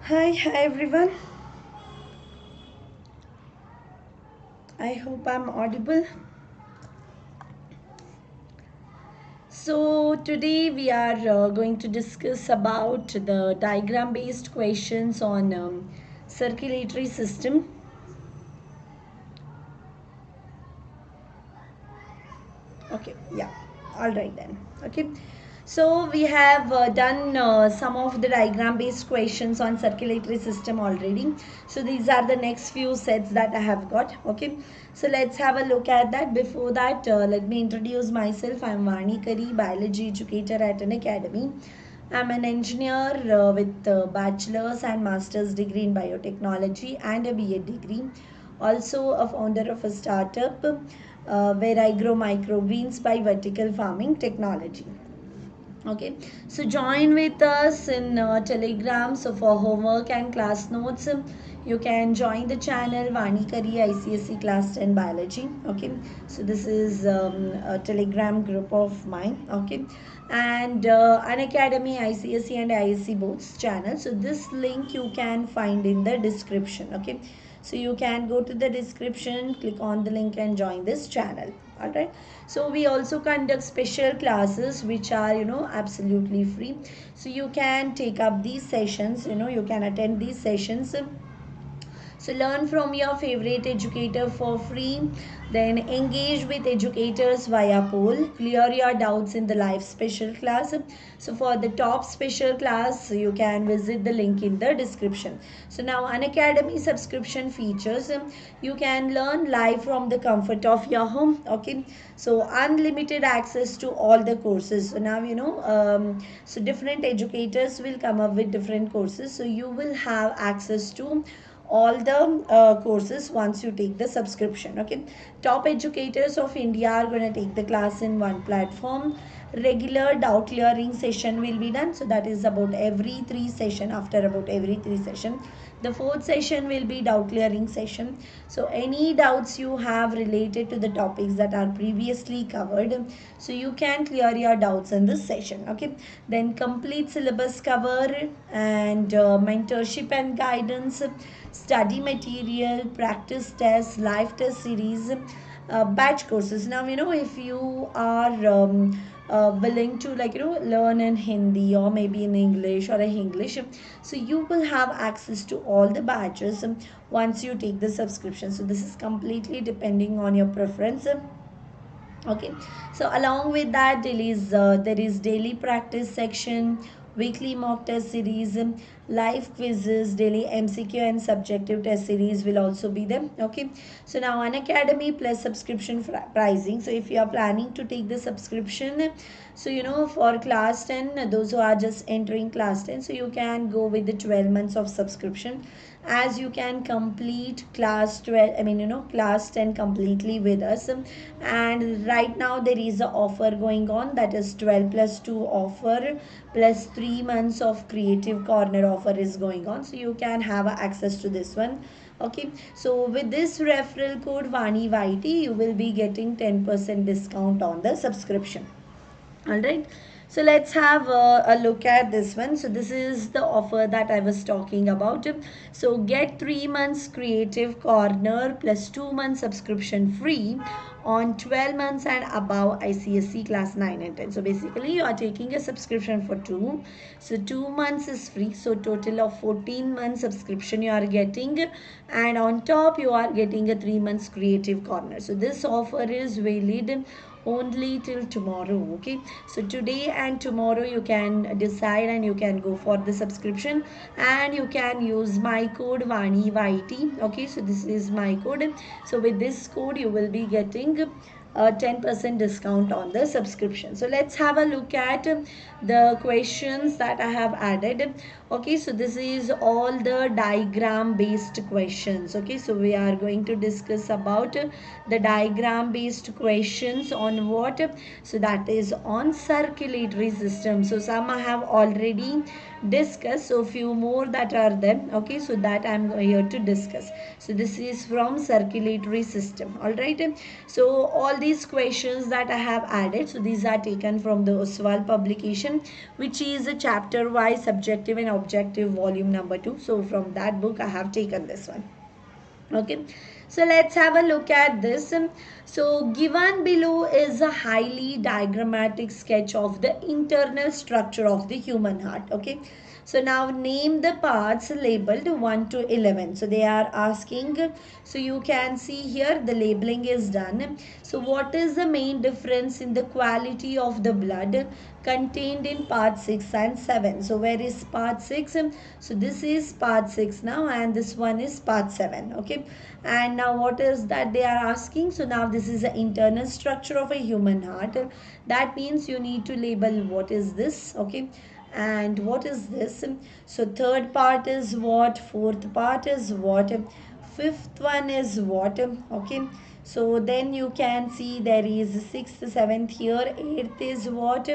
Hi everyone. I hope I'm audible. So today we are going to discuss about the diagram based questions on circulatory system. Okay, yeah, all right then. Okay, so we have done some of the diagram based questions on circulatory system already. So these are the next few sets that I have got. Okay, so let's have a look at that. Before that, let me introduce myself. I'm Vani Kari, biology educator at Unacademy. I'm an engineer with a bachelor's and master's degree in biotechnology and a B.Ed degree. Also a founder of a startup where I grow microgreens by vertical farming technology. Okay, so join with us in Telegram. So for homework and class notes, you can join the channel Vani Kari ICSE Class 10 Biology. Okay, so this is a Telegram group of mine. Okay, and Unacademy ICSE and ISC both channel. So this link you can find in the description. Okay, so you can go to the description, click on the link and join this channel. All right, so we also conduct special classes which are absolutely free, so you can take up these sessions, you can attend these sessions. So learn from your favorite educator for free. Then engage with educators via poll. Clear your doubts in the live special class. So for the top special class, you can visit the link in the description. So now Unacademy subscription features. You can learn live from the comfort of your home. Okay. So unlimited access to all the courses. So now so different educators will come up with different courses. So you will have access to all the courses once you take the subscription. Okay, top educators of India are going to take the class in one platform. Regular doubt clearing session will be done, so that is about every 3 session. After about every 3 session, the fourth session will be doubt clearing session. So any doubts you have related to the topics that are previously covered, so you can clear your doubts in this session. Okay, then complete syllabus cover and mentorship and guidance, study material, practice tests, live test series, batch courses. Now if you are willing to learn in Hindi or maybe in English or a English, so you will have access to all the batches once you take the subscription. So this is completely depending on your preference. Okay, so along with that there is daily practice section, weekly mock test series, live quizzes, daily MCQ and subjective test series will also be there. Okay, so now Unacademy plus subscription pricing. So if you are planning to take the subscription, so for class 10, those who are just entering class 10, so you can go with the 12 months of subscription, as you can complete class 12, class 10 completely with us. And right now there is a offer going on, that is 12 plus 2 offer plus 3 months of creative corner offer is going on, so you can have access to this one. Okay, so with this referral code Vani YT, you will be getting 10% discount on the subscription. All right, so let's have a look at this one. So this is the offer that I was talking about. So get 3 months creative corner plus 2 months subscription free on 12 months and above ICSE class 9 and 10. So basically you are taking a subscription for 2, so 2 months is free, so total of 14 months subscription you are getting, and on top you are getting a 3 months creative corner. So this offer is valid only till tomorrow. Okay, so today and tomorrow you can decide and you can go for the subscription, and you can use my code Vani YT. Okay, so this is my code. So with this code you will be getting a 10% discount on the subscription. So let's have a look at the questions that I have added. Okay, so this is all the diagram based questions. Okay, so we are going to discuss about the diagram based questions on what? So that is on circulatory system. So some I have already discuss. So few more that are there. Okay, so that I'm here to discuss. So this is from circulatory system. All right. So all these questions that I have added, so these are taken from the Oswald publication, which is a chapter wise subjective and objective volume number 2. So from that book I have taken this one. Okay, so let's have a look at this. So given below is a highly diagrammatic sketch of the internal structure of the human heart. Okay, so now name the parts labeled 1 to 11. So they are asking, so you can see here the labeling is done. So what is the main difference in the quality of the blood contained in part 6 and 7? So where is part 6? So this is part 6 now, and this one is part 7. Okay, and now what is that they are asking? So now this is the internal structure of a human heart. That means you need to label what is this. Okay, and what is this? So third part is what, fourth part is what, fifth one is what. Okay, so then you can see there is sixth, seventh here, eighth is what,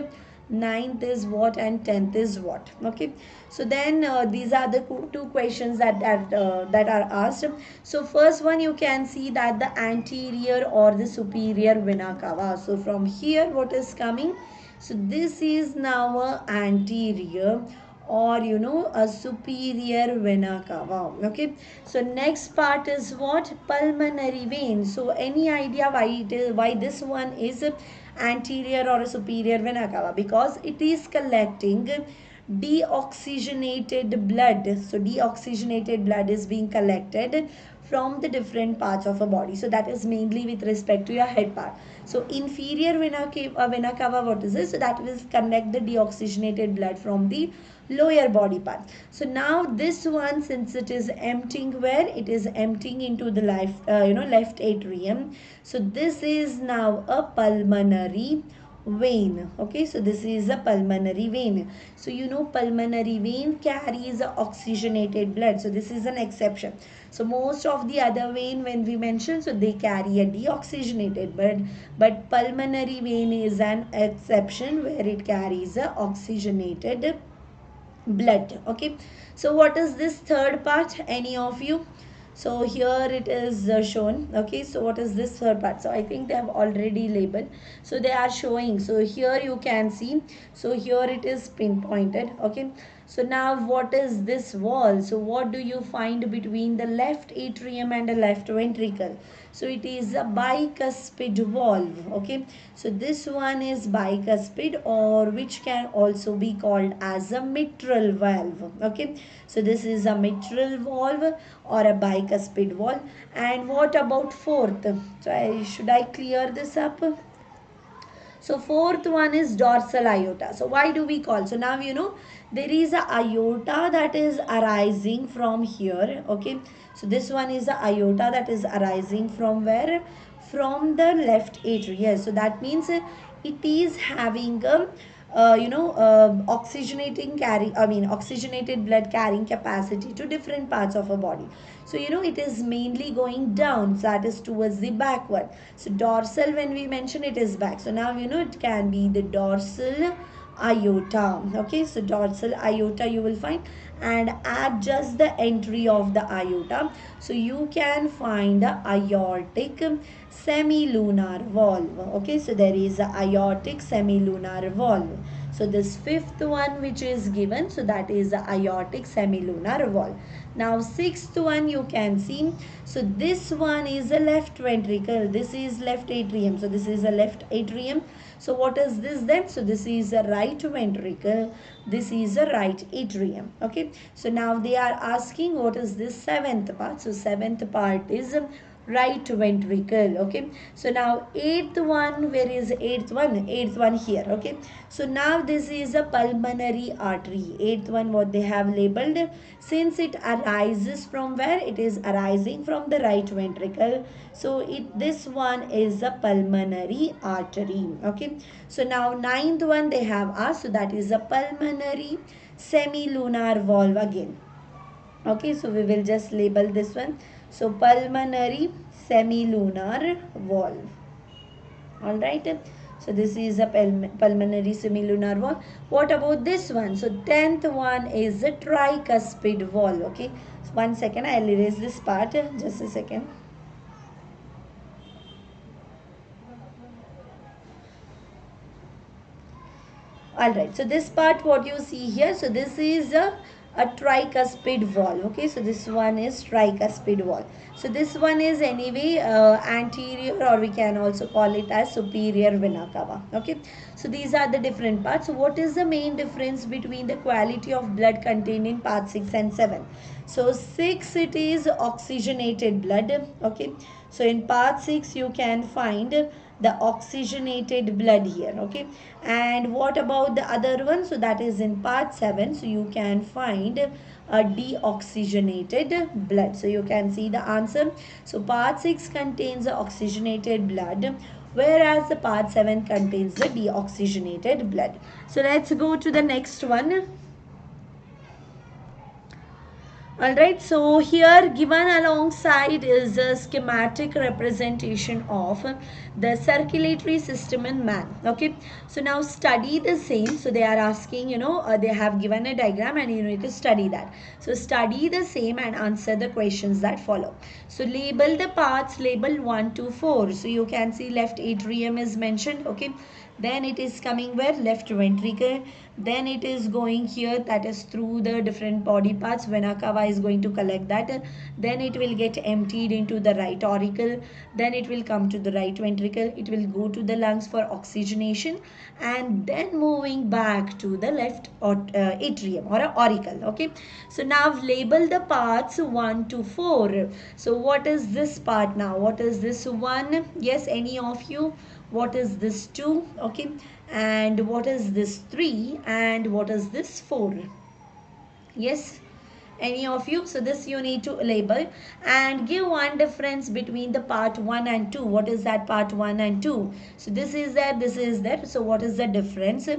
ninth is what, and 10th is what. Okay, so then these are the two questions that are asked. So first one, you can see that the anterior or the superior vena cava. So from here what is coming? So this is now a anterior or a superior vena cava. Okay, so next part is what, pulmonary vein. So any idea why this one is anterior or a superior vena cava? Because it is collecting deoxygenated blood. So deoxygenated blood is being collected from the different parts of a body. So that is mainly with respect to your head part. So inferior vena cava, what is this? So that will connect the deoxygenated blood from the lower body part. So now this one, since it is emptying, where it is emptying into the left atrium. So this is now a pulmonary vein. Okay, so this is a pulmonary vein. So pulmonary vein carries oxygenated blood. So this is an exception. So most of the other vein, when we mention, so they carry a deoxygenated blood, but pulmonary vein is an exception where it carries a oxygenated blood. Okay, so what is this third part? Any of you? So here it is shown. Okay, so what is this third part? So I think they have already labeled. So they are showing. So here you can see. So here it is pinpointed. Okay, so now what is this wall? So what do you find between the left atrium and the left ventricle? So it is a bicuspid valve. Okay, so this one is bicuspid, or which can also be called as a mitral valve. Okay, so this is a mitral valve or a bicuspid valve. And what about fourth? So should I clear this up? So fourth one is dorsal aorta. So why do we call? So now there is a aorta that is arising from here. Okay, so this one is a aorta that is arising from where? From the left atrium. So that means it is having a oxygenated blood carrying capacity to different parts of a body. So it is mainly going down, so that is towards the backward. So dorsal, when we mention, it is back. So now it can be the dorsal aorta. Okay, so dorsal aorta you will find, and at just the entry of the aorta, so you can find the aortic semilunar valve. Okay, so there is a aortic semilunar valve. So this fifth one which is given, so that is the aortic semilunar valve. Now sixth one you can see, so this one is a left ventricle, this is left atrium, so this is a left atrium. So what is this then? So this is a right ventricle, this is a right atrium. Okay, so now they are asking what is this seventh part? So seventh part is right ventricle. Okay, so now eighth one, where is eighth one? Eighth one here. Okay, so now this is a pulmonary artery. Eighth one, what they have labeled, since it arises from where? It is arising from the right ventricle, so this one is a pulmonary artery. Okay, so now ninth one they have asked, so that is a pulmonary semilunar valve again. Okay, so we will just label this one. So pulmonary semilunar valve. All right. So this is a pulmonary semilunar wall. What about this one? So 10th one is the tricuspid wall. Okay, so 1 second, I'll erase this part. Just a second. Alright, so this part what you see here, so this is a tricuspid wall. Okay, so this one is tricuspid wall. So this one is anyway anterior, or we can also call it as superior vena cava. Okay, so these are the different parts. So what is the main difference between the quality of blood contained in part 6 and 7? So 6 it is oxygenated blood. Okay, so in part 6 you can find the oxygenated blood here. Okay, and what about the other one? So that is in part 7, so you can find a deoxygenated blood. So you can see the answer. So part 6 contains the oxygenated blood, whereas the part 7 contains the deoxygenated blood. So let's go to the next one. Alright, so here given alongside is a schematic representation of the circulatory system in man. Okay, so now study the same. So they are asking, they have given a diagram and you need to study that. So study the same and answer the questions that follow. So label the parts, label 1 to 4. So you can see left atrium is mentioned. Okay, then it is coming where? Left ventricle. Then it is going here, that is through the different body parts. Vena cava is going to collect that. Then it will get emptied into the right auricle. Then it will come to the right ventricle. It will go to the lungs for oxygenation, and then moving back to the left atrium or auricle. Okay, so now label the parts 1 to 4. So what is this part now? What is this 1? Yes, any of you? What is this 2? Okay, and what is this 3? And what is this 4? Yes, any of you? So this you need to label and give one difference between the part 1 and 2. What is that part 1 and 2? So this is there, this is there. So what is the difference?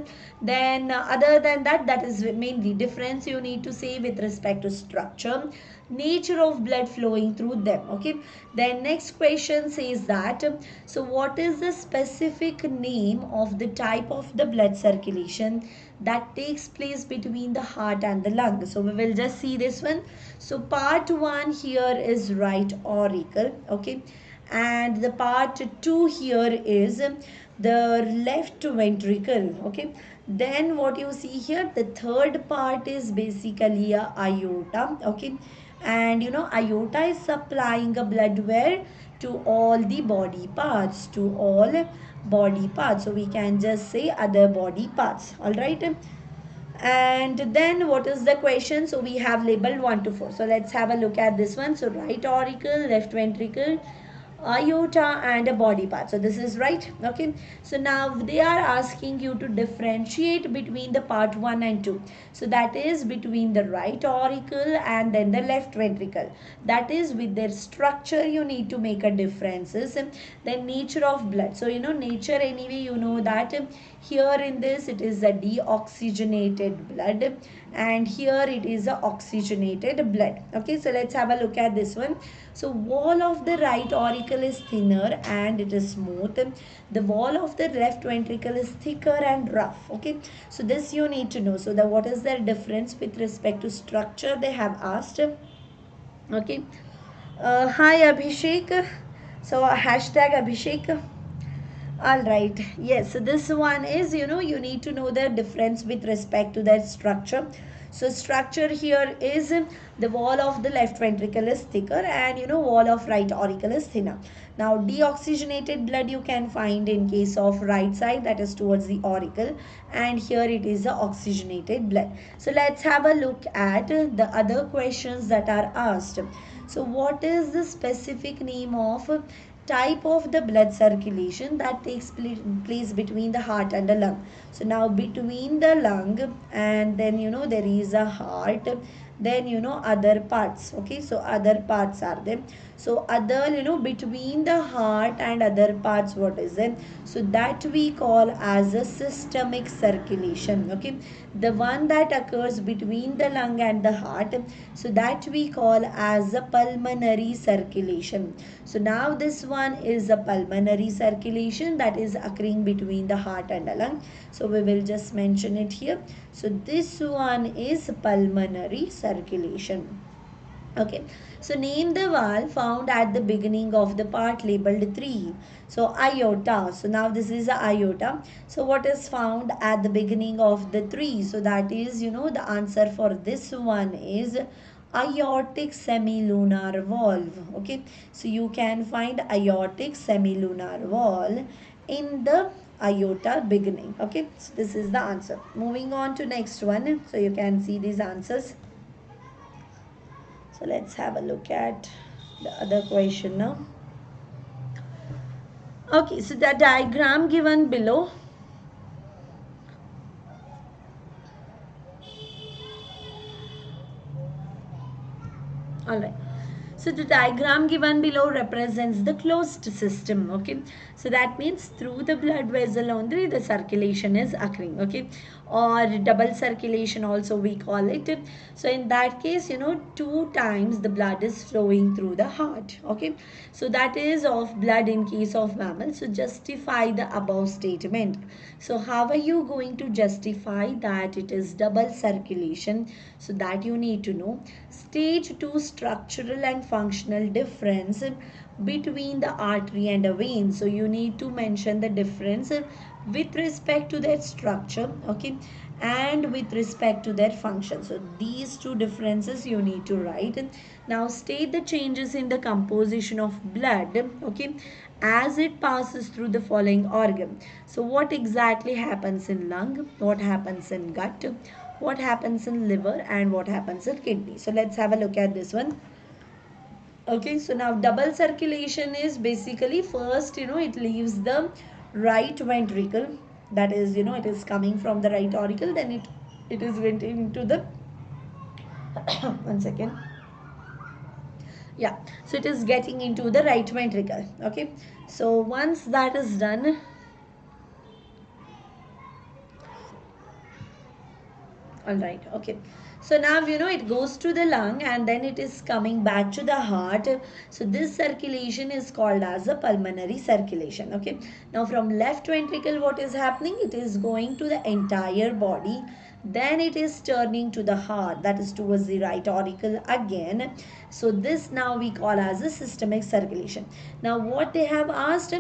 Then other than that, that is mainly difference you need to say with respect to structure, nature of blood flowing through them. Okay, then next question says that, so what is the specific name of the type of the blood circulation that takes place between the heart and the lung? So we will just see this one. So part 1 here is right auricle. Okay, and the part 2 here is the left ventricle. Okay, then what you see here, the third part is basically a aorta. Okay, and aorta is supplying a blood where? To all the body parts, to all body parts. So we can just say other body parts. All right, and then what is the question? So we have labeled 1 to 4. So let's have a look at this one. So right auricle, left ventricle, aorta, and a body part. So this is right. Okay, so now they are asking you to differentiate between the part 1 and 2. So that is between the right auricle and then the left ventricle. That is with their structure you need to make a differences. Then nature of blood. So nature anyway, that here in this it is a deoxygenated blood, and here it is a oxygenated blood. Okay, so let's have a look at this one. So wall of the right auricle is thinner and it is smooth. The wall of the left ventricle is thicker and rough. Okay, so this you need to know. So what is their difference with respect to structure they have asked. Okay, hi Abhishek. So hashtag Abhishek. All right, yes, so this one is you need to know the difference with respect to that structure. So structure here is the wall of the left ventricle is thicker and wall of right auricle is thinner. Now deoxygenated blood you can find in case of right side, that is towards the auricle, and here it is the oxygenated blood. So let's have a look at the other questions that are asked. So what is the specific name of type of the blood circulation that takes place between the heart and the lung? So now between the lung and then there is a heart, then other parts. Okay, so other parts are there. So other, between the heart and other parts, what is it? So that we call as a systemic circulation. Okay, the one that occurs between the lung and the heart, so that we call as a pulmonary circulation. So now this one is a pulmonary circulation that is occurring between the heart and the lung. So we will just mention it here. So this one is pulmonary circulation. Okay, so name the valve found at the beginning of the part labeled 3. So iota. So now this is a iota. So what is found at the beginning of the 3? So that is, the answer for this one is aortic semilunar valve. Okay, so you can find aortic semilunar valve in the iota beginning. Okay, so this is the answer. Moving on to next one. So you can see these answers. So let's have a look at the other question now. Okay, so the diagram given below. Alright. So the diagram given below represents the closed system. Okay, so that means through the blood vessel only the circulation is occurring. Okay, or double circulation also we call it. So in that case, 2 times the blood is flowing through the heart. Okay, so that is of blood in case of mammals. So justify the above statement. So how are you going to justify that it is double circulation? So that you need to know. Stage 2 structural and functional difference between the artery and a vein. So you need to mention the difference with respect to their structure, okay, and with respect to their function. So these two differences you need to write. Now state the changes in the composition of blood, okay, as it passes through the following organ. So what exactly happens in lung, what happens in gut, what happens in liver, and what happens in kidney. So let's have a look at this one. Okay, so now double circulation is basically first, it leaves the right ventricle. That is, it is coming from the right auricle. Then it is went into the one second. Yeah, so it is getting into the right ventricle. Okay, so once that is done, all right, okay, so now it goes to the lung and then it is coming back to the heart. So this circulation is called as a pulmonary circulation. Okay, now from left ventricle what is happening? It is going to the entire body, then it is turning to the heart, that is towards the right auricle again. So this now we call as a systemic circulation. Now what they have asked,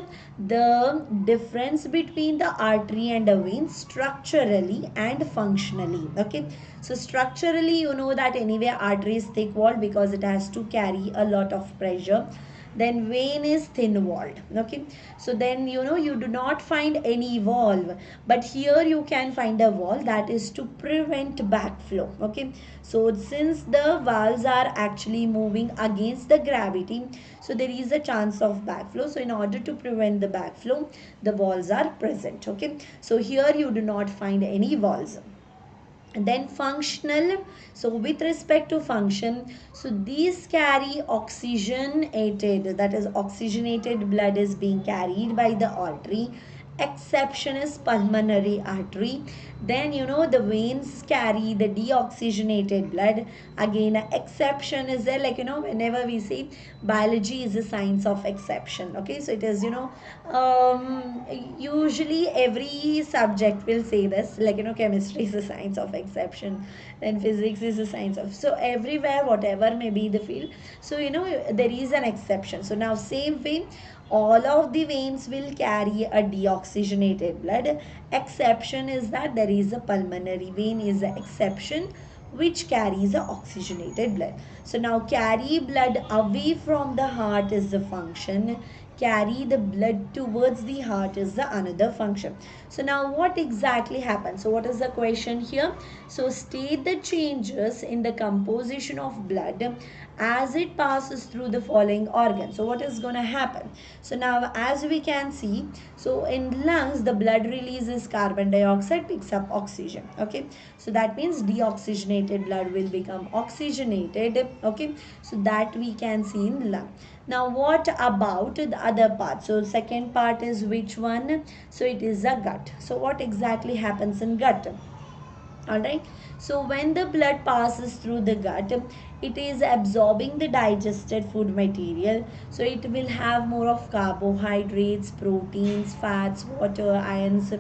the difference between the artery and a vein structurally and functionally. Okay, so structurally you know that anyway artery is thick walled because it has to carry a lot of pressure. Then vein is thin walled. Okay, so then you do not find any valve, but here you can find a valve that is to prevent backflow. Okay, so since the valves are actually moving against the gravity, so there is a chance of backflow. So in order to prevent the backflow, the valves are present. Okay, so here you do not find any valves. And then functional, so with respect to function, so these carry oxygenated, that is oxygenated blood is being carried by the artery. Exception is pulmonary artery. Then the veins carry the deoxygenated blood. Again, exception is there, like whenever we say biology is a science of exception. Okay, so it is usually every subject will say this, like chemistry is a science of exception, then physics is a science of, so everywhere whatever may be the field, so there is an exception. So now same way all of the veins will carry a deoxygenated blood. Exception is that there is a pulmonary vein is the exception which carries a oxygenated blood. So now carry blood away from the heart is the function. Carry the blood towards the heart is the another function. So now what exactly happens? So what is the question here? So state the changes in the composition of blood as it passes through the following organ. So what is going to happen? So now as we can see, so in lungs the blood releases carbon dioxide, picks up oxygen. Okay, so that means deoxygenated blood will become oxygenated. Okay, so that we can see in lung. Now what about the other part? So second part is which one? So it is a gut. So what exactly happens in gut? Alright, so when the blood passes through the gut, it is absorbing the digested food material. So it will have more of carbohydrates, proteins, fats, water, ions,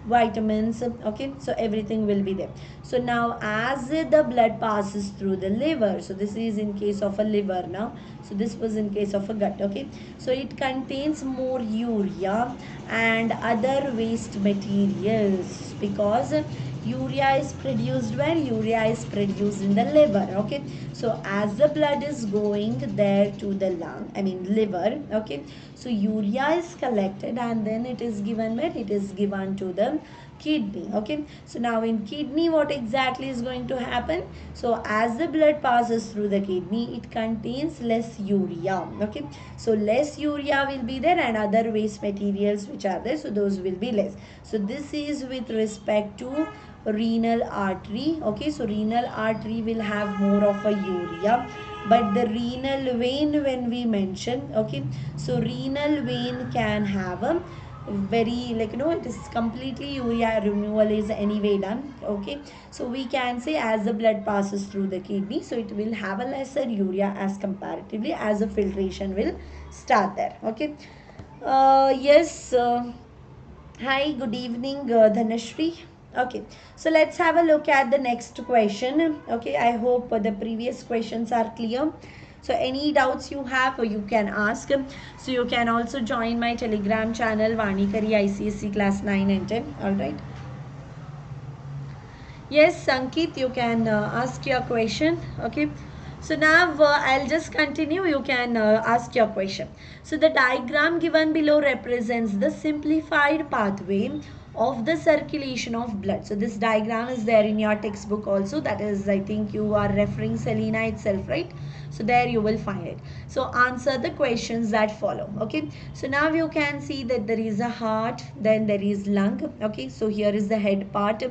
vitamins. Okay, so everything will be there. So now as the blood passes through the liver, so this is in case of a liver now, so this was in case of a gut. Okay, so it contains more urea and other waste materials, because urea is produced where? Urea is produced in the liver. Okay, so as the blood is going there to the lung, I mean liver. Okay, so urea is collected and then it is given where? It is given to the kidney. Okay, so now in kidney what exactly is going to happen? So as the blood passes through the kidney, it contains less urea. Okay, so less urea will be there and other waste materials which are there, so those will be less. So this is with respect to renal artery. Okay, so renal artery will have more of a urea, but the renal vein, when we mention, okay, so renal vein can have a very, like, it is completely urea removal is anyway done. Okay, so we can say as the blood passes through the kidney, so it will have a lesser urea as comparatively as the filtration will start there. Okay, yes, hi, good evening, Dhanashri. Okay, so let's have a look at the next question. Okay, I hope the previous questions are clear. So any doubts you have, you can ask. So you can also join my Telegram channel, Vani Kari ICSE class 9 and 10. Alright. Yes, Sankit, you can ask your question. Okay. So now I'll just continue. You can ask your question. So the diagram given below represents the simplified pathway of the circulation of blood. So this diagram is there in your textbook also. That is, I think you are referring Selena itself, right? So there you will find it. So answer the questions that follow. Okay. So now you can see that there is a heart, then there is lung. Okay. So here is the head part.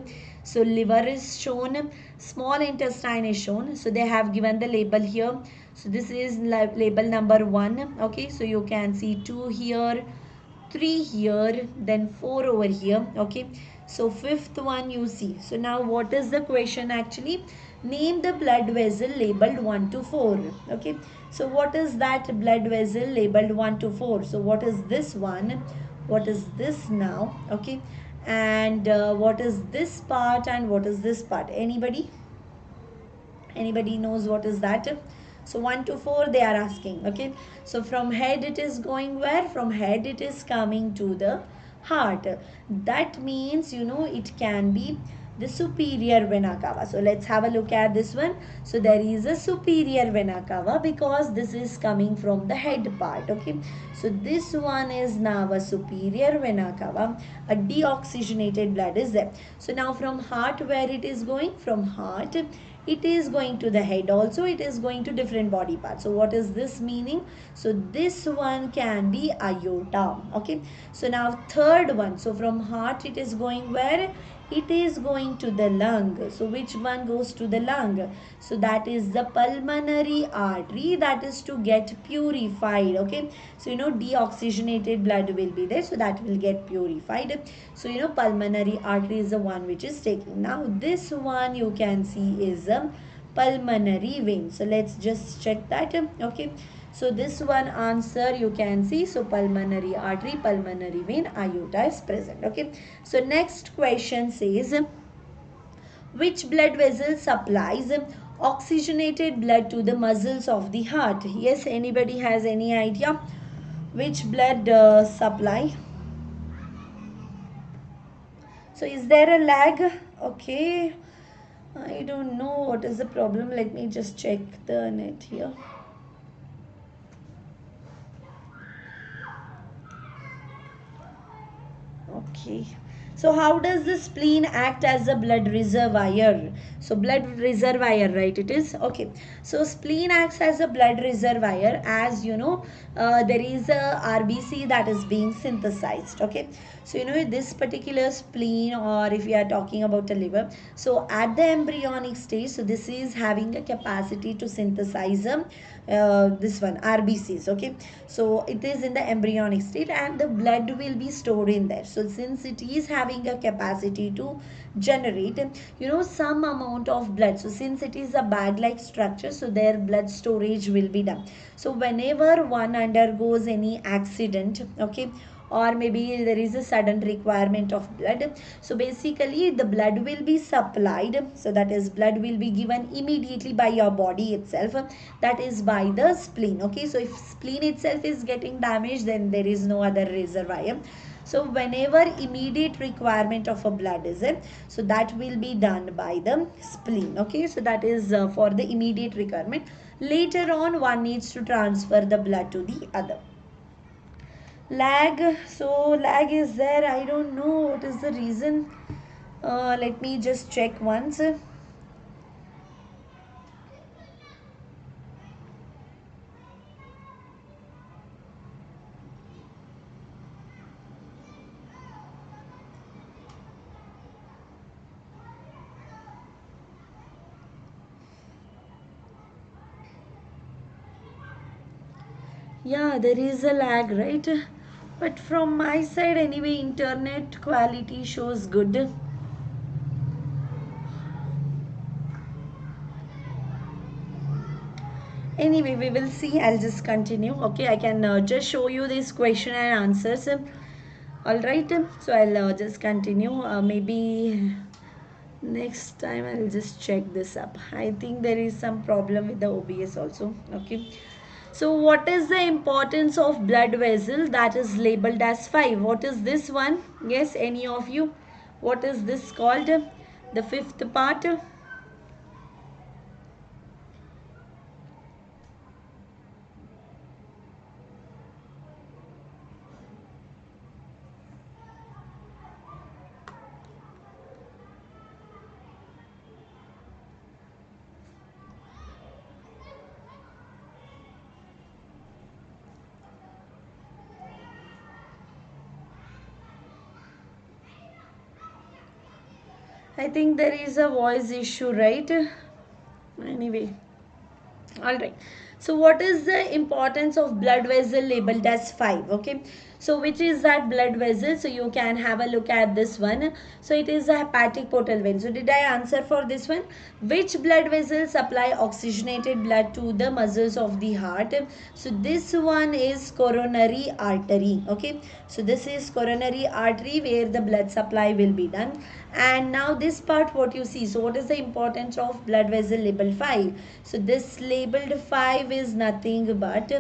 So liver is shown, small intestine is shown. So they have given the label here. So this is label number 1. Okay, so you can see 2 here, 3 here, then 4 over here. Okay, so 5th one you see. So now what is the question actually? Name the blood vessel labeled 1 to 4. Okay, so what is that blood vessel labeled 1 to 4? So what is this one? What is this now? Okay, and what is this part and what is this part? Anybody knows what is that? So 1 to 4 they are asking. Okay, so from head it is going where? From head it is coming to the heart. That means it can be the superior vena cava. So let's have a look at this one. So there is a superior vena cava because this is coming from the head part. Okay, so this one is now a superior vena cava. A deoxygenated blood is there. So now from heart, where it is going? From heart it is going to the head also. It is going to different body parts. So what is this meaning? So this one can be aorta. Okay, so now third one. So from heart it is going where? It is going to the lung. So which one goes to the lung? So that is the pulmonary artery, that is to get purified. Okay, so deoxygenated blood will be there, so that will get purified. So pulmonary artery is the one which is taking. Now this one you can see is a pulmonary vein. So let's just check that. Okay, so this one answer you can see. So pulmonary artery, pulmonary vein, aorta is present. Okay, so next question says, which blood vessel supplies oxygenated blood to the muscles of the heart? Yes, anybody has any idea which blood supply? So is there a lag? Okay, I don't know what is the problem. Let me just check the net here. Okay, so how does the spleen act as a blood reservoir? So blood reservoir, right, it is. Okay, so spleen acts as a blood reservoir, as you know, there is a RBC that is being synthesized. Okay, so you know this particular spleen, or if we are talking about a liver, so at the embryonic stage, so this is having a capacity to synthesize this one RBCs. Okay, so it is in the embryonic state and the blood will be stored in there. So since it is having a capacity to generate, you know, some amount of blood, so since it is a bag like structure, so their blood storage will be done. So whenever one undergoes any accident, okay, or maybe there is a sudden requirement of blood, so basically the blood will be supplied, so that is blood will be given immediately by your body itself, that is by the spleen. Okay, so if spleen itself is getting damaged, then there is no other reservoir. So whenever immediate requirement of a blood is it, so that will be done by the spleen. Okay, so that is for the immediate requirement. Later on one needs to transfer the blood to the other. Lag, so lag is there, I don't know what is the reason. Let me just check once. Yeah, there is a lag, right? But from my side anyway, internet quality shows good. Anyway, we will see. I'll just continue. Okay, I can just show you this question and answers. All right, so I'll just continue. Maybe next time I'll just check this up. I think there is some problem with the OBS also. Okay, so what is the importance of blood vessel that is labeled as 5? What is this one? Yes, any of you? What is this called? The fifth part. I think there is a voice issue, right? Anyway, all right. So what is the importance of blood vessel labeled as 5? Okay, so which is that blood vessel? So you can have a look at this one. So it is a hepatic portal vein. So did I answer for this one? Which blood vessels supply oxygenated blood to the muscles of the heart? So this one is coronary artery. Okay, so this is coronary artery where the blood supply will be done. And now this part, what you see, so what is the importance of blood vessel labeled 5? So this labeled 5 is nothing but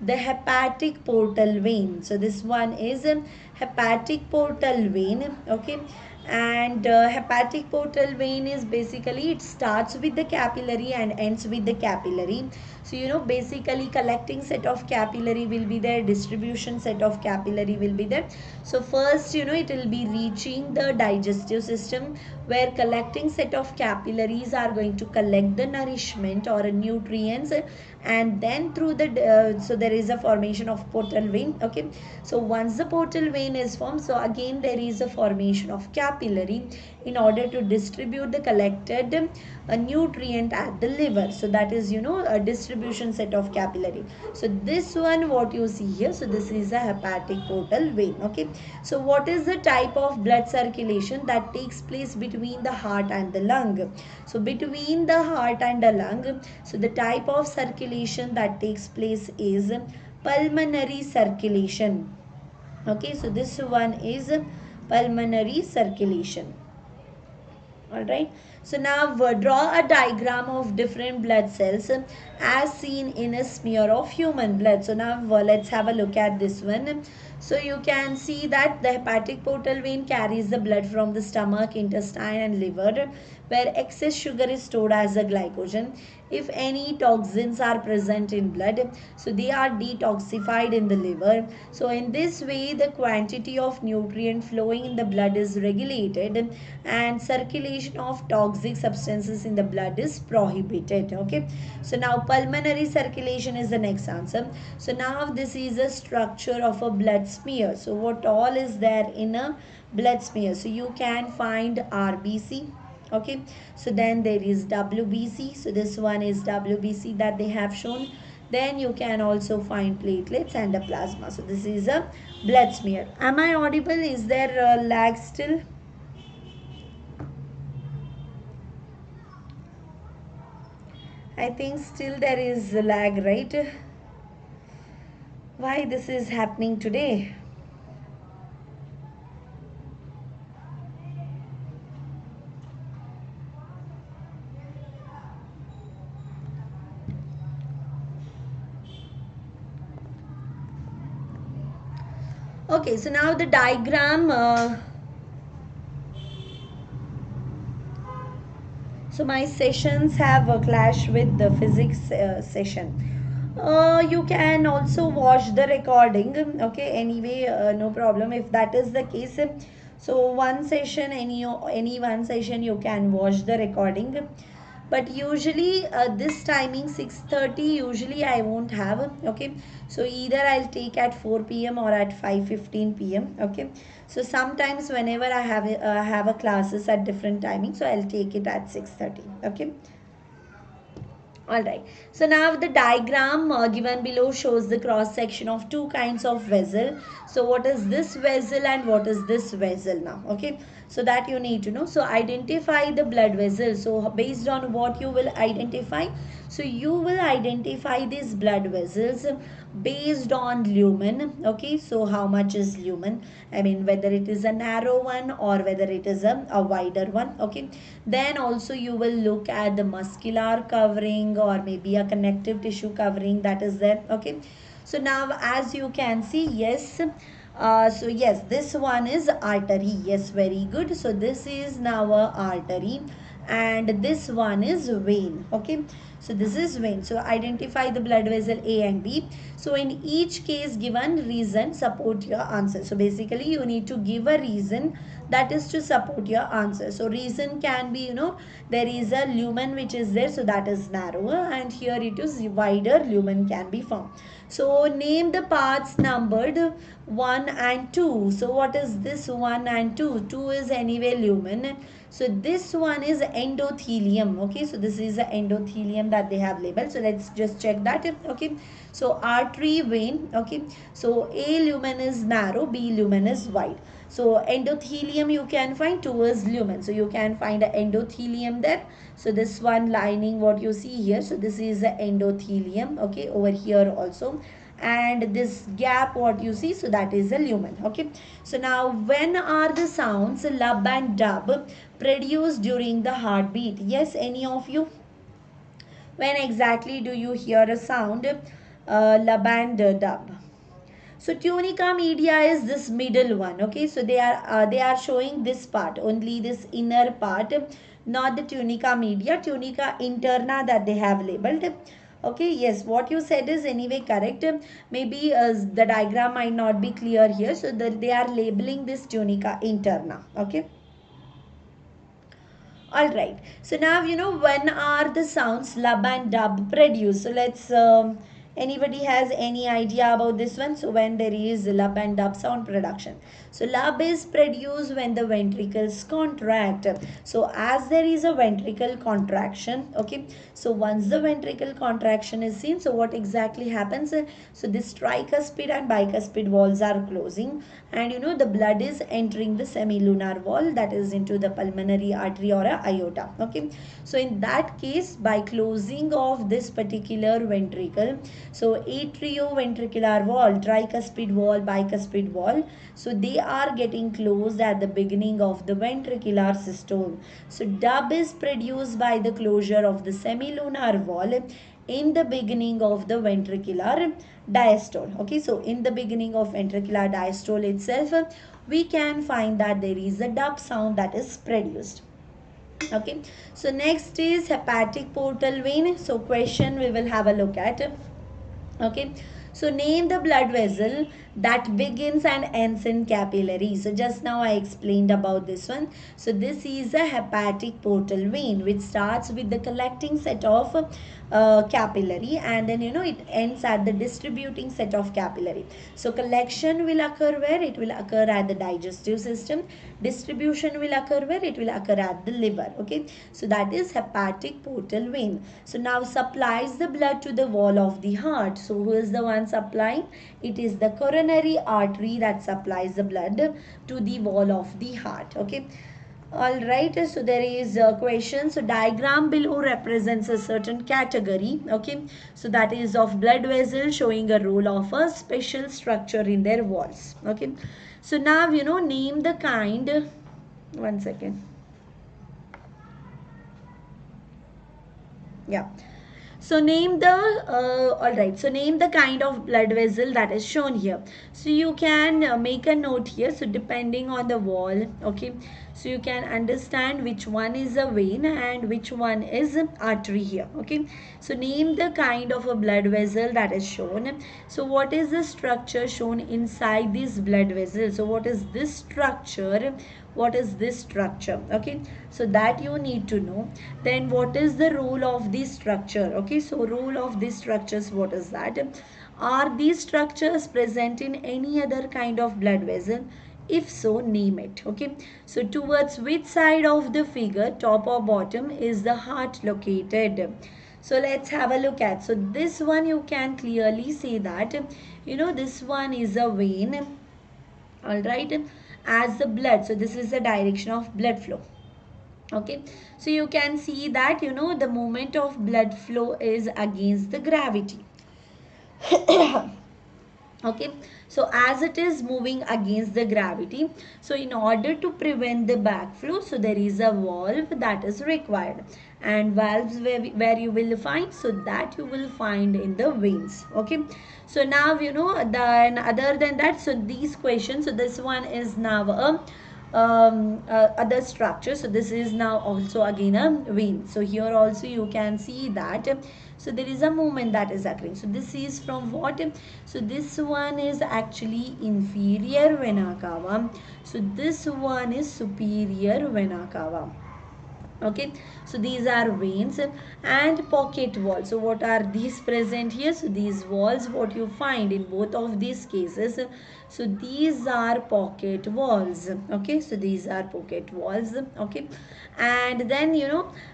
the hepatic portal vein. So this one is hepatic portal vein. Okay, and hepatic portal vein is basically, it starts with the capillary and ends with the capillary. So you know, basically collecting set of capillary will be there, distribution set of capillary will be there. So first, you know, it will be reaching the digestive system, where collecting set of capillaries are going to collect the nourishment or nutrients, and then through the so there is a formation of portal vein. Okay, so once the portal vein is formed, so again there is a formation of capillary in order to distribute the collected nutrient at the liver. So that is, you know, a distribution set of capillary. So this one, what you see here, so this is a hepatic portal vein. Okay, so what is the type of blood circulation that takes place between the heart and the lung? So between the heart and the lung, so the type of circulation that takes place is pulmonary circulation. Okay, so this one is pulmonary circulation. All right, so now draw a diagram of different blood cells as seen in a smear of human blood. So now let's have a look at this one. So you can see that the hepatic portal vein carries the blood from the stomach, intestine and liver, where excess sugar is stored as a glycogen. If any toxins are present in blood, so they are detoxified in the liver. So in this way, the quantity of nutrient flowing in the blood is regulated and circulation of toxic substances in the blood is prohibited. Okay, so now pulmonary circulation is the next answer. So now this is a structure of a blood smear. So what all is there in a blood smear? So you can find RBC. Okay, so then there is WBC. So this one is WBC that they have shown. Then you can also find platelets and a plasma. So this is a blood smear. Am I audible? Is there a lag still? I think still there is a lag, right? Why this is happening today? Okay, so now the diagram. So my sessions have a clash with the physics session. You can also watch the recording. Okay, anyway, no problem if that is the case. So one session, any one session, you can watch the recording. But usually this timing 6:30 usually I won't have. Okay, so either I'll take at 4 p.m. or at 5:15 p.m. Okay, so sometimes whenever I have a classes at different timings, so I'll take it at 6:30. Okay. Alright, so now the diagram given below shows the cross section of two kinds of vessel. So what is this vessel and what is this vessel now? Okay, so that you need to know. So identify the blood vessel. So based on what you will identify, so you will identify these blood vessels based on lumen. Okay, so how much is lumen? I mean whether it is a narrow one or whether it is a wider one. Okay, then also you will look at the muscular covering or maybe a connective tissue covering that is there. Okay, so now as you can see, yes, so yes, this one is artery. Yes, very good. So this is now a artery and this one is vein. Okay, so this is vein. So identify the blood vessel A and B. So in each case given reason support your answer. So basically you need to give a reason that is to support your answer. So reason can be, there is a lumen which is there, so that is narrower, and here it is wider lumen can be found. So name the parts numbered 1 and 2. So what is this 1 and 2? 2 is anyway lumen. So this one is endothelium. Okay, so this is the endothelium that they have labeled. So let's just check that. Okay, so artery, vein. Okay, so A lumen is narrow, B lumen is wide. So endothelium you can find, 2 is lumen. So you can find a endothelium there. So this one lining what you see here. So this is the endothelium. Okay, over here also. And this gap what you see, so that is a lumen. Okay, so now when are the sounds lub and dub produced during the heartbeat? Yes, any of you? When exactly do you hear a sound lub and dub? So tunica media is this middle one. Okay, so they are showing this part, only this inner part, not the tunica media, tunica interna that they have labeled. Okay, yes, what you said is anyway correct. Maybe the diagram might not be clear here, so they are labeling this tunica interna. Okay. Alright, so now when are the sounds lub and dub produced? So let's anybody has any idea about this one? So when there is lub and dub sound production, so lub is produced when the ventricles contract. So as there is a ventricle contraction, okay, so once the ventricle contraction is seen, so what exactly happens? So this tricuspid and bicuspid walls are closing, and the blood is entering the semilunar wall, that is into the pulmonary artery or a aorta. Okay, so in that case, by closing of this particular ventricle, so atrioventricular wall, tricuspid wall, bicuspid wall, so they are getting closed at the beginning of the ventricular systole. So dub is produced by the closure of the semilunar wall in the beginning of the ventricular diastole. Okay, so in the beginning of ventricular diastole itself, we can find that there is a dub sound that is produced. Okay, so next is hepatic portal vein. So question we will have a look at. Okay, so name the blood vessel that begins and ends in capillary. So just now I explained about this one. So this is a hepatic portal vein which starts with the collecting set of capillary, and then it ends at the distributing set of capillary. So collection will occur where? It will occur at the digestive system. Distribution will occur where? It will occur at the liver. Okay, so that is hepatic portal vein. So now supplies the blood to the wall of the heart. So who is the one supplying? It is the coronary artery that supplies the blood to the wall of the heart. Okay, all right, so there is a question. So diagram below represents a certain category. Okay, so that is of blood vessel showing a role of a special structure in their walls. Okay, so now name the kind. One second. Yeah, so name the all right, so name the kind of blood vessel that is shown here. So you can make a note here. So depending on the wall, okay, so you can understand which one is a vein and which one is artery here. Okay, so name the kind of a blood vessel that is shown. So what is the structure shown inside this blood vessel? So what is this structure? What is this structure? Okay, so that you need to know. Then what is the role of this structure? Okay, so role of these structures, what is that? Are these structures present in any other kind of blood vessel? If so, name it. Okay, so towards which side of the figure, top or bottom, is the heart located? So let's have a look at. So this one you can clearly see that this one is a vein. All right, as the blood, so this is the direction of blood flow. Okay, so you can see that the movement of blood flow is against the gravity. Okay, so as it is moving against the gravity, so in order to prevent the backflow, so there is a valve that is required, and valves where you will find, so that you will find in the veins. Okay, so now then other than that, so these questions, so this one is now a other structure. So this is now also again a vein. So here also you can see that so there is a movement that is occurring. So this is from what? So this one is actually inferior vena cava. So this one is superior vena cava. Okay, so these are veins and pocket walls. So what are these present here? So these walls, what you find in both of these cases, so these are pocket walls. Okay, so these are pocket walls. Okay, and then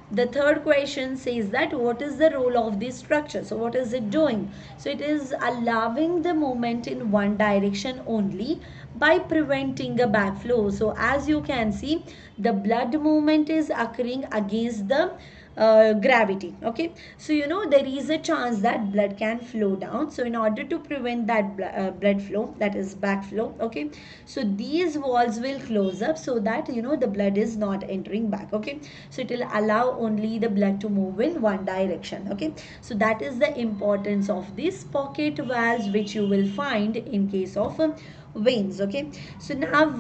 the third question says that what is the role of this structure? So what is it doing? So it is allowing the movement in one direction only by preventing a backflow. So as you can see, the blood movement is occurring against the gravity. Okay, so there is a chance that blood can flow down. So in order to prevent that blood flow, that is backflow, okay, so these walls will close up so that the blood is not entering back. Okay, so it will allow only the blood to move in one direction. Okay, so that is the importance of these pocket valves which you will find in case of veins. Okay, so now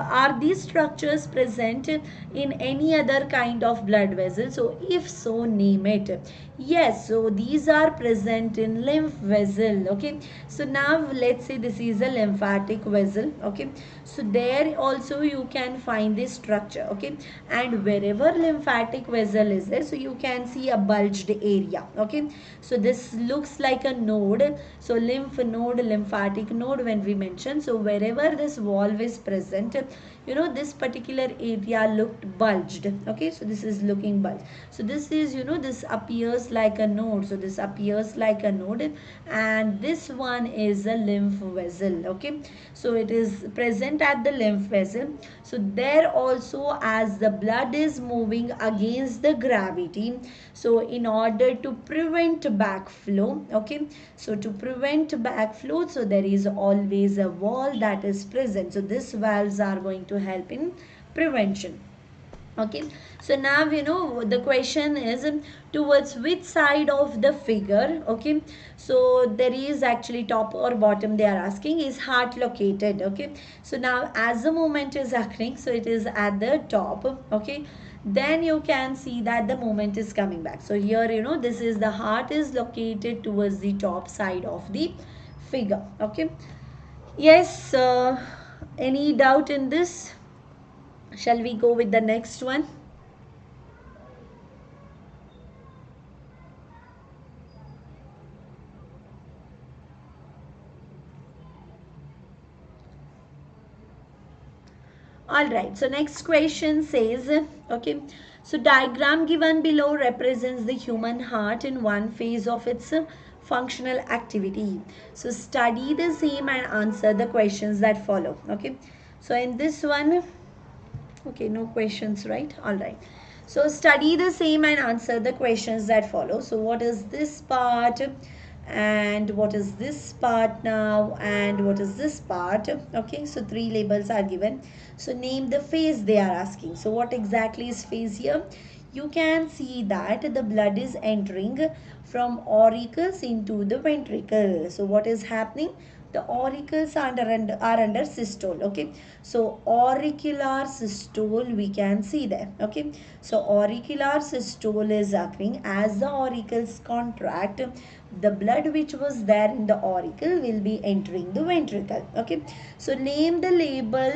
are these structures present in any other kind of blood vessel? So if so, name it. Yes, so these are present in lymph vessel. Okay, so now let's say this is a lymphatic vessel. Okay, so there also you can find this structure. Okay, and wherever lymphatic vessel is there, so you can see a bulged area. Okay, so this looks like a node. So lymph node, lymphatic node when we mention. So wherever this valve is present, this particular area looked bulged. Okay, so this is looking bulged. So this is this appears like a node. So this appears like a node, and this one is a lymph vessel. Okay, so it is present at the lymph vessel. So there also, as the blood is moving against the gravity, so in order to prevent backflow, okay, so to prevent backflow, so there is always a wall that is present. So these valves are going to help in prevention. Okay, so now the question is towards which side of the figure. Okay, so there is actually top or bottom, they are asking, is heart located. Okay, so now as the movement is occurring, so it is at the top. Okay, then you can see that the movement is coming back. So here this is the heart is located towards the top side of the figure. Okay, yes, any doubt in this? Shall we go with the next one? All right, so next question says, okay, so diagram given below represents the human heart in one phase of its functional activity. So study the same and answer the questions that follow. Okay, so in this one, okay, no questions, right? All right. So study the same and answer the questions that follow. So what is this part? And what is this part now? And what is this part? Okay, so three labels are given. So name the phase they are asking. So what exactly is phase here? You can see that the blood is entering from auricles into the ventricle. So what is happening? The auricles are under systole. Okay, so auricular systole we can see there. Okay, so auricular systole is occurring as the auricles contract. The blood which was there in the auricle will be entering the ventricle. Okay, so name the label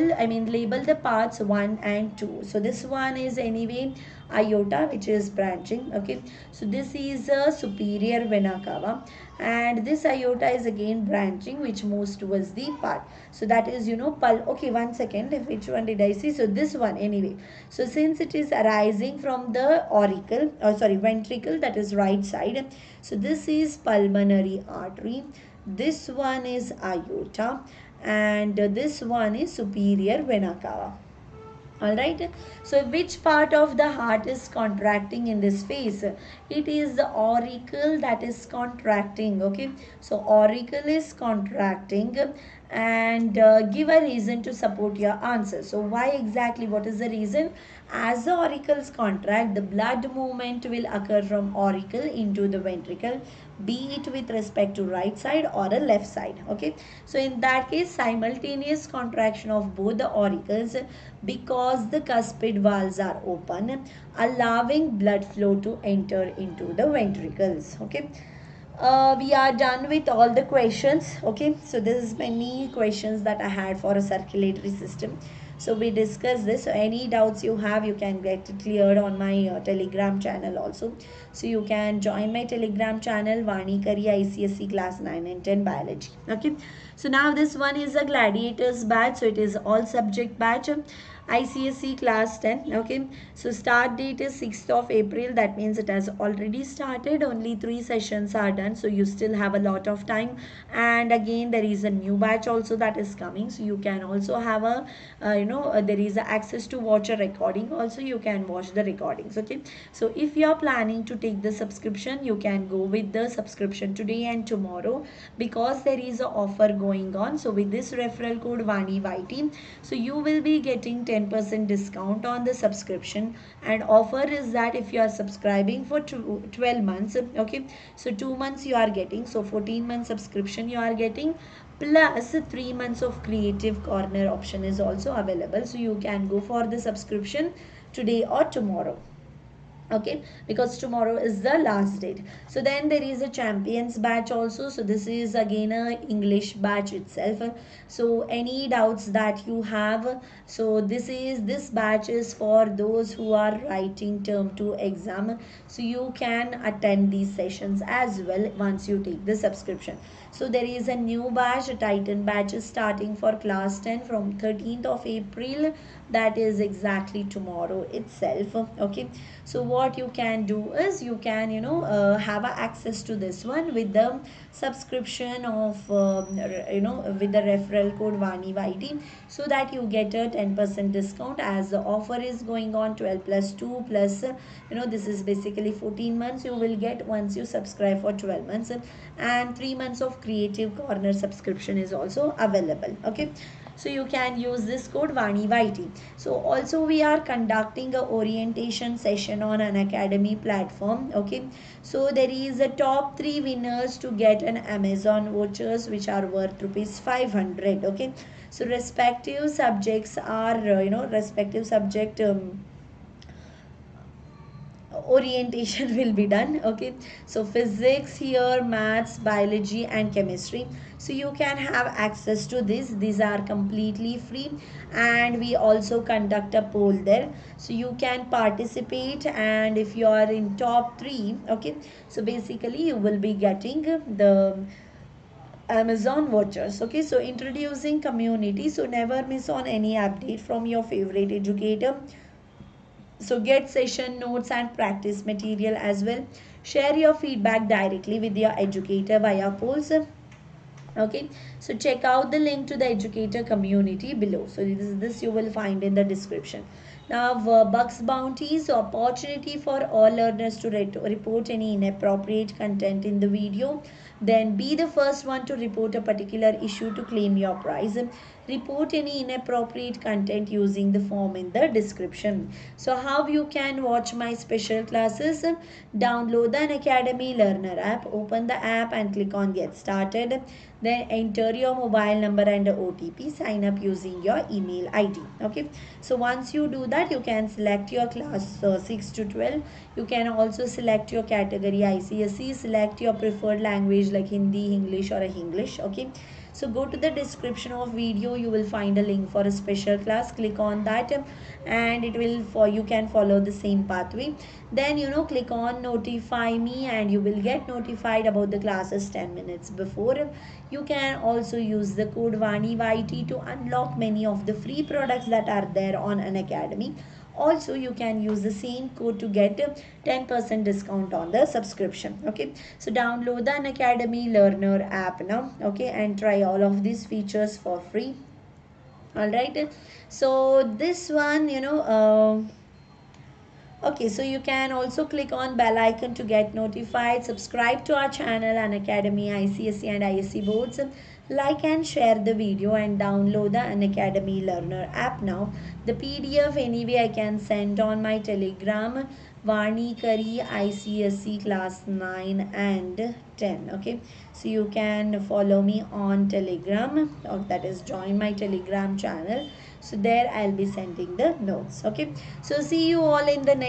the parts 1 and 2. So this one is anyway aorta, which is branching. Okay, so this is a superior vena cava, and this aorta is again branching, which moves towards the part. So that is okay, one second, which one did I see? So this one anyway. So since it is arising from the auricle, ventricle, that is right side, so this is pulmonary artery, this one is aorta, and this one is superior vena cava. All right, so which part of the heart is contracting in this phase? It is the auricle that is contracting. Okay, so auricle is contracting, and give a reason to support your answer. So why exactly, what is the reason? As the auricles contract, the blood movement will occur from auricle into the ventricle, be it with respect to right side or a left side. Okay, so in that case, simultaneous contraction of both the auricles, because the cuspid valves are open, allowing blood flow to enter into the ventricles. Okay, we are done with all the questions. Okay, so this is many questions that I had for a circulatory system. So we discussed this. So any doubts you have, you can get it cleared on my telegram channel also. So you can join my telegram channel, Vani Kari ICSE class 9 and 10 biology. Okay, so now this one is a gladiators batch, so it is all subject batch, ICSE class 10. Okay, so start date is 6th of April. That means it has already started. Only 3 sessions are done, so you still have a lot of time. And again, there is a new batch also that is coming, so you can also have a there is a access to watch a recording also. You can watch the recordings. Okay, so if you are planning to take the subscription, you can go with the subscription today and tomorrow, because there is a offer going on. So with this referral code VANIYT, so you will be getting 10% discount on the subscription. And offer is that if you are subscribing for 12 months, okay, so 2 months you are getting, so 14 month subscription you are getting, plus 3 months of creative corner option is also available. So you can go for the subscription today or tomorrow. Okay, because tomorrow is the last date. So then there is a champions batch also. So this is again a English batch itself. So any doubts that you have, so this batch is for those who are writing term 2 exam. So you can attend these sessions as well once you take the subscription. So there is a new batch, a Titan batch is starting for class 10 from 13th of April. That is exactly tomorrow itself. Okay, so what you can do is you can have access to this one with the subscription of with the referral code VANIYT, so that you get a 10% discount, as the offer is going on 12 plus 2 plus this is basically 14 months you will get once you subscribe for 12 months, and 3 months of creative corner subscription is also available. Okay, So you can use this code Vani YT. So also we are conducting a orientation session on Unacademy platform. Okay, so there is a top 3 winners to get an Amazon vouchers which are worth rupees 500. Okay, so respective subjects are respective subject orientation will be done. Okay, so physics here, maths, biology and chemistry. So you can have access to this. These are completely free, and we also conduct a poll there, so you can participate. And if you are in top 3, okay, so basically you will be getting the Amazon vouchers. Okay, so introducing community, so never miss on any update from your favorite educator. So get session notes and practice material as well. Share your feedback directly with your educator via polls. Okay, so check out the link to the educator community below. So this you will find in the description. Now Bucks bounties, opportunity for all learners to report any inappropriate content in the video. Then be the first one to report a particular issue to claim your prize. Report any inappropriate content using the form in the description. So how you can watch my special classes? Download the Unacademy Learner app. Open the app and click on Get Started. Then enter your mobile number and the OTP. Sign up using your email ID. Okay, so once you do that, you can select your class 6 to 12. You can also select your category ICSE. Select your preferred language like Hindi, English or English. Okay, so go to the description of video. You will find a link for a special class. Click on that and it will, for you can follow the same pathway. Then click on notify me and you will get notified about the classes 10 minutes before. You can also use the code Vani YT to unlock many of the free products that are there on Unacademy. Also you can use the same code to get 10% discount on the subscription. Okay, so download the Unacademy Learner app now. Okay, and try all of these features for free. All right, so this one okay, so you can also click on bell icon to get notified. Subscribe to our channel Unacademy ICSE and ISC boards. Like and share the video and download the Unacademy Learner app now. The PDF anyway I can send on my Telegram, Vani Kari ICSE class 9 and 10. Okay, so you can follow me on Telegram, or that is join my Telegram channel. So there I'll be sending the notes. Okay, so see you all in the next